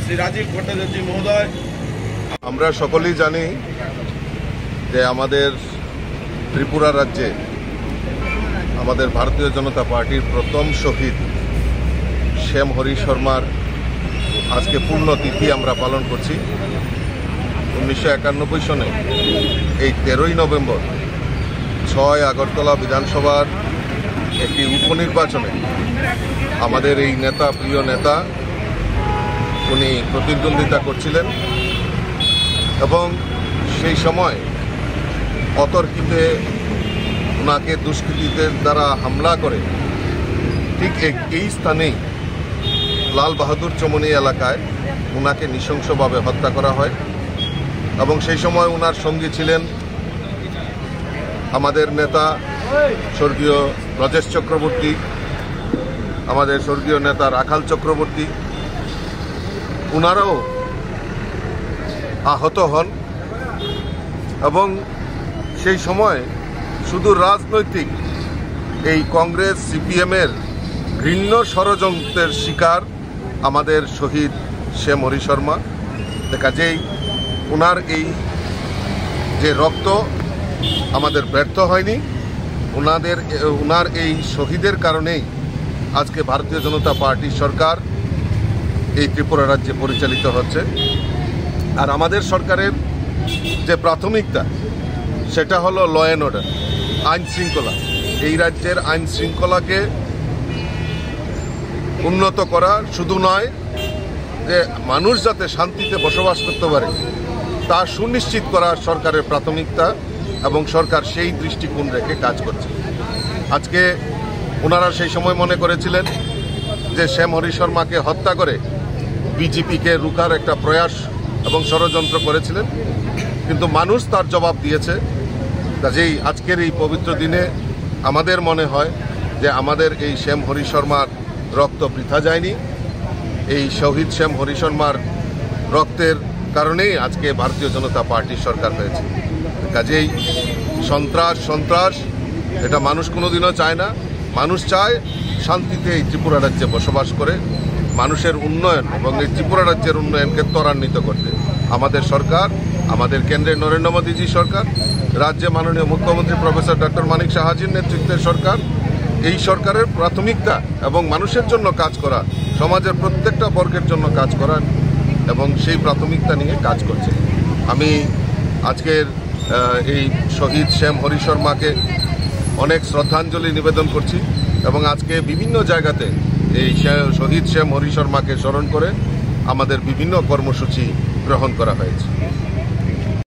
শ্রী রাজীব ভট্টাচার্য মহোদয়। আমরা সকলেই জানি যে আমাদের ত্রিপুরা রাজ্যে আমাদের ভারতীয় জনতা পার্টির প্রথম শহীদ শ্যাম হরি শর্মার আজকে পূর্ণতিথি আমরা পালন করছি। 1991 সনে এই 13ই নভেম্বর 6 আগরতলা বিধানসভার একটি উপনির্বাচনে আমাদের এই নেতা, প্রিয় নেতা, উনি প্রতিদ্বন্দ্বিতা করছিলেন এবং সেই সময় অতর্কিতে ওনাকে দুষ্কৃতীদের দ্বারা হামলা করে ঠিক এই স্থানেই লাল বাহাদুর চমনি এলাকায় ওনাকে নৃশংসভাবে হত্যা করা হয় এবং সেই সময় ওনার সঙ্গী ছিলেন আমাদের নেতা স্বর্গীয় ব্রজেশ চক্রবর্তী, আমাদের স্বর্গীয় নেতা রাখাল চক্রবর্তী। ওনারাও আহত হন এবং সেই সময় শুধু রাজনৈতিক এই কংগ্রেস সিপিএমের ঘৃণ্য ষড়যন্ত্রের শিকার আমাদের শহীদ শ্যাম হরি শর্মা। কাজেই ওনার এই যে রক্ত আমাদের ব্যর্থ হয়নি, ওনার এই শহীদের কারণেই আজকে ভারতীয় জনতা পার্টি সরকার এই ত্রিপুরা রাজ্যে পরিচালিত হচ্ছে। আর আমাদের সরকারের যে প্রাথমিকতা সেটা হলো ল অ্যান্ড অর্ডার, আইন শৃঙ্খলা। এই রাজ্যের আইন শৃঙ্খলাকে উন্নত করা শুধু নয়, যে মানুষ যাতে শান্তিতে বসবাস করতে পারে তা সুনিশ্চিত করা সরকারের প্রাথমিকতা এবং সরকার সেই দৃষ্টিকোণ রেখে কাজ করছে। আজকে ওনারা সেই সময় মনে করেছিলেন যে শ্যাম হরি শর্মাকে হত্যা করে বিজেপিকে রুখার একটা প্রয়াস এবং ষড়যন্ত্র করেছিলেন, কিন্তু মানুষ তার জবাব দিয়েছে। কাজেই আজকের এই পবিত্র দিনে আমাদের মনে হয় যে আমাদের এই শ্যাম হরি শর্মার রক্ত বৃথা যায়নি। এই শহীদ শ্যাম হরি শর্মার রক্তের কারণেই আজকে ভারতীয় জনতা পার্টির সরকার হয়েছে। কাজেই সন্ত্রাস এটা মানুষ কোনোদিনও চায় না। মানুষ চায় শান্তিতে এই ত্রিপুরা রাজ্যে বসবাস করে মানুষের উন্নয়ন এবং এই ত্রিপুরা রাজ্যের উন্নয়নকে ত্বরান্বিত করতে আমাদের সরকার, আমাদের কেন্দ্রের নরেন্দ্র মোদীজি সরকার, রাজ্যে মাননীয় মুখ্যমন্ত্রী প্রফেসর ডক্টর মানিক সাহাজির নেতৃত্বের সরকার, এই সরকারের প্রাথমিকতা এবং মানুষের জন্য কাজ করা, সমাজের প্রত্যেকটা বর্গের জন্য কাজ করা এবং সেই প্রাথমিকতা নিয়ে কাজ করছে। আমি আজকের এই শহীদ শ্যাম হরি শর্মাকে অনেক শ্রদ্ধাঞ্জলি নিবেদন করছি এবং আজকে বিভিন্ন জায়গাতে এই শহীদ শ্যাম হরি শর্মাকে স্মরণ করে আমাদের বিভিন্ন কর্মসূচি গ্রহণ করা হয়েছে।